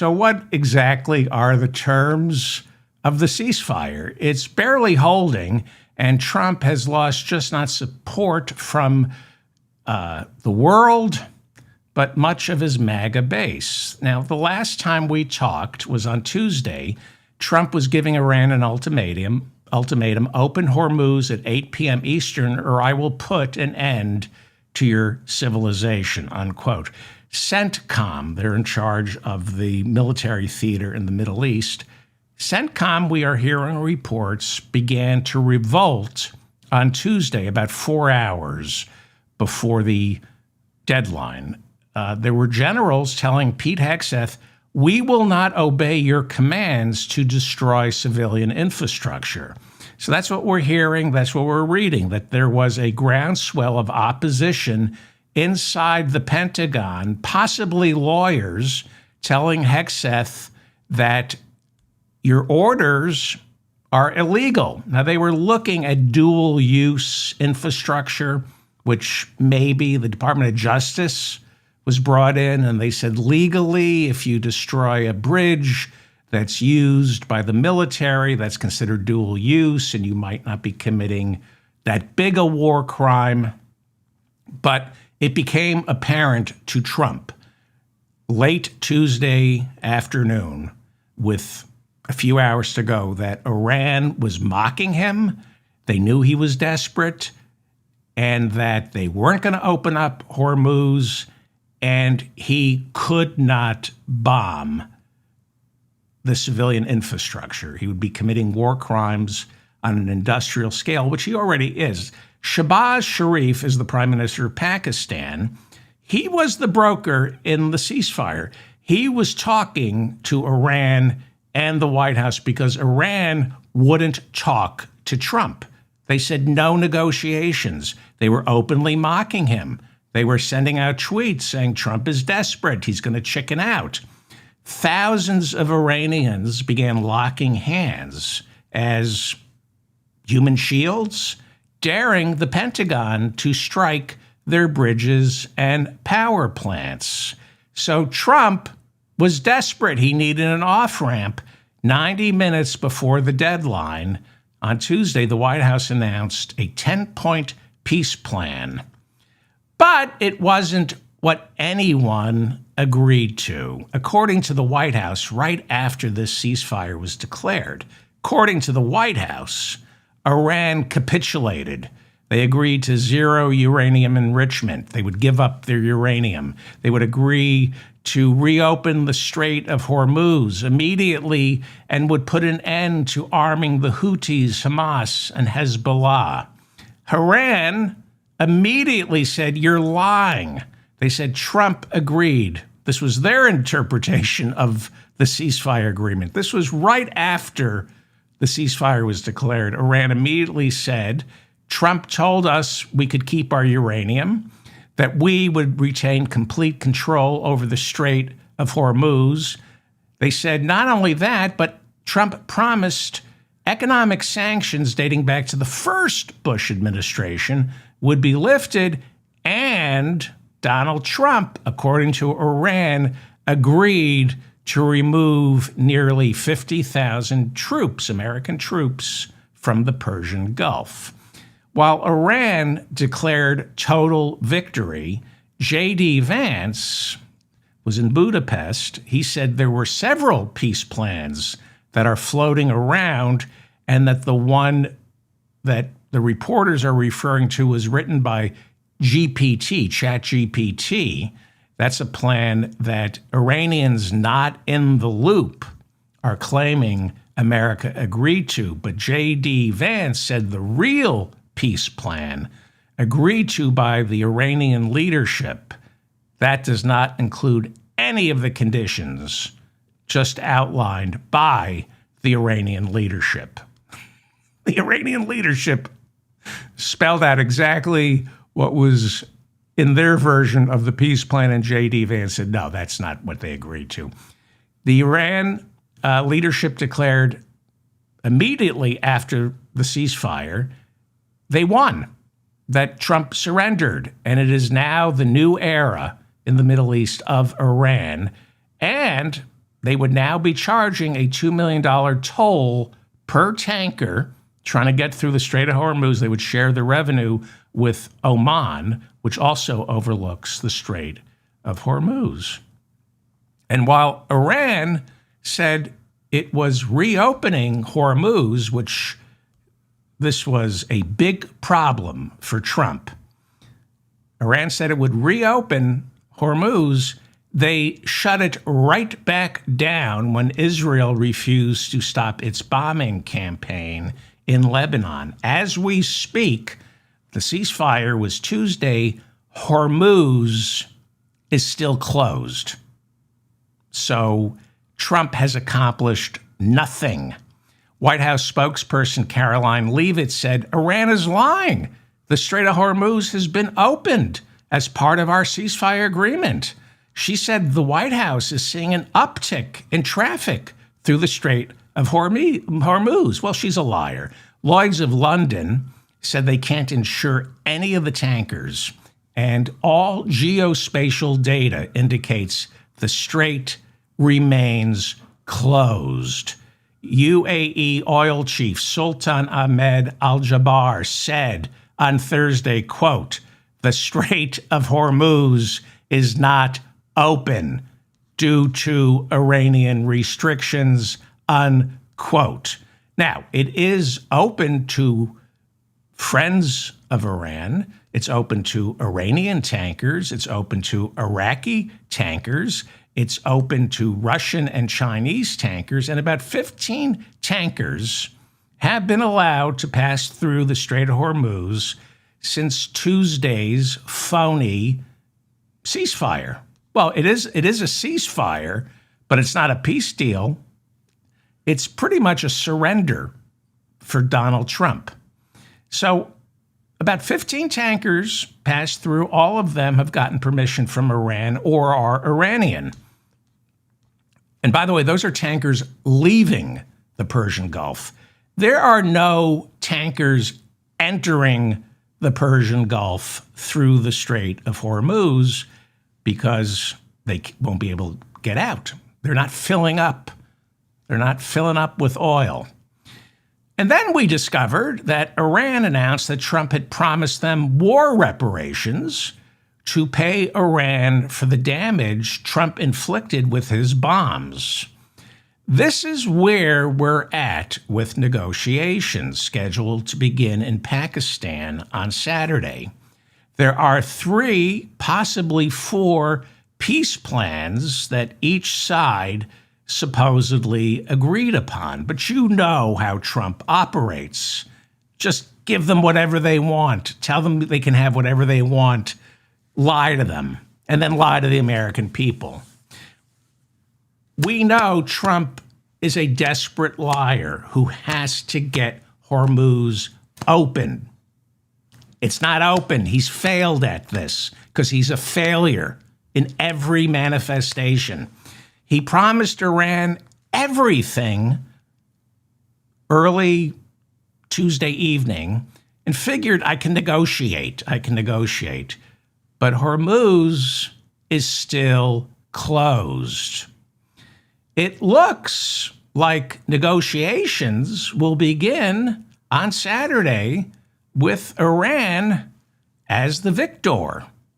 So, what exactly are the terms of the ceasefire? It's barely holding, and Trump has lost just not support from the world, but much of his MAGA base. Now, the last time we talked was on Tuesday. Trump was giving Iran an ultimatum, open Hormuz at 8 p.m. Eastern, or I will put an end to your civilization, unquote. CENTCOM, they're in charge of the military theater in the Middle East. CENTCOM, we are hearing reports, began to revolt on Tuesday, about 4 hours before the deadline. There were generals telling Pete Hegseth, we will not obey your commands to destroy civilian infrastructure. So that's what we're hearing. That's what we're reading, that there was a groundswell of opposition inside the Pentagon, possibly lawyers telling Hegseth that your orders are illegal. Now, they were looking at dual use infrastructure, which maybe the Department of Justice was brought in, and they said legally, if you destroy a bridge that's used by the military, that's considered dual use, and you might not be committing that big a war crime. But it became apparent to Trump late Tuesday afternoon, with a few hours to go, that Iran was mocking him. They knew he was desperate, and that they weren't going to open up Hormuz, and he could not bomb the civilian infrastructure. He would be committing war crimes on an industrial scale, which he already is. Shehbaz Sharif is the prime minister of Pakistan. He was the broker in the ceasefire. He was talking to Iran and the White House because Iran wouldn't talk to Trump. They said no negotiations. They were openly mocking him. They were sending out tweets saying Trump is desperate. He's going to chicken out. Thousands of Iranians began locking hands as human shields, daring the Pentagon to strike their bridges and power plants. So Trump was desperate. He needed an off-ramp. 90 minutes before the deadline, on Tuesday, the White House announced a 10-point peace plan. But it wasn't what anyone agreed to. According to the White House, right after this ceasefire was declared, according to the White House, Iran capitulated. They agreed to zero uranium enrichment. They would give up their uranium. They would agree to reopen the Strait of Hormuz immediately and would put an end to arming the Houthis, Hamas, and Hezbollah. Iran immediately said, you're lying. They said Trump agreed. This was their interpretation of the ceasefire agreement. This was right after the ceasefire was declared. Iran immediately said, Trump told us we could keep our uranium, that we would retain complete control over the Strait of Hormuz. They said not only that, but Trump promised economic sanctions dating back to the first Bush administration would be lifted, and Donald Trump, according to Iran, agreed to remove nearly 50,000 troops, American troops, from the Persian Gulf. While Iran declared total victory, J.D. Vance was in Budapest. He said there were several peace plans that are floating around, and that the one that the reporters are referring to was written by ChatGPT. That's a plan that Iranians not in the loop are claiming America agreed to. But J.D. Vance said the real peace plan agreed to by the Iranian leadership, that does not include any of the conditions just outlined by the Iranian leadership. The Iranian leadership spelled out exactly what was in their version of the peace plan, and J.D. Vance said, no, that's not what they agreed to. The Iran leadership declared immediately after the ceasefire they won, that Trump surrendered, and it is now the new era in the Middle East of Iran. And they would now be charging a $2 million toll per tanker trying to get through the Strait of Hormuz. They would share the revenue with Oman, which also overlooks the Strait of Hormuz. And while Iran said it was reopening Hormuz, which this was a big problem for Trump, Iran said it would reopen Hormuz. They shut it right back down when Israel refused to stop its bombing campaign in Lebanon. As we speak, the ceasefire was Tuesday. Hormuz is still closed. So Trump has accomplished nothing. White House spokesperson Caroline Leavitt said, Iran is lying. The Strait of Hormuz has been opened as part of our ceasefire agreement. She said the White House is seeing an uptick in traffic through the Strait of Hormuz. Well, she's a liar. Lloyd's of London said they can't insure any of the tankers, and all geospatial data indicates the strait remains closed. UAE oil chief Sultan Ahmed Al-Jaber said on Thursday, quote, the Strait of Hormuz is not open due to Iranian restrictions, unquote. Now, it is open to friends of Iran. It's open to Iranian tankers. It's open to Iraqi tankers. It's open to Russian and Chinese tankers. And about 15 tankers have been allowed to pass through the Strait of Hormuz since Tuesday's phony ceasefire. Well, it is a ceasefire, but it's not a peace deal. It's pretty much a surrender for Donald Trump. So about 15 tankers passed through. All of them have gotten permission from Iran or are Iranian. And by the way, those are tankers leaving the Persian Gulf. There are no tankers entering the Persian Gulf through the Strait of Hormuz because they won't be able to get out. They're not filling up. They're not filling up with oil. And then we discovered that Iran announced that Trump had promised them war reparations to pay Iran for the damage Trump inflicted with his bombs. This is where we're at with negotiations scheduled to begin in Pakistan on Saturday. There are 3, possibly 4 peace plans that each side supposedly agreed upon. But you know how Trump operates. Just give them whatever they want. Tell them they can have whatever they want. Lie to them, and then lie to the American people. We know Trump is a desperate liar who has to get Hormuz open. It's not open. He's failed at this because he's a failure in every manifestation. He promised Iran everything early Tuesday evening and figured I can negotiate. But Hormuz is still closed. It looks like negotiations will begin on Saturday with Iran as the victor.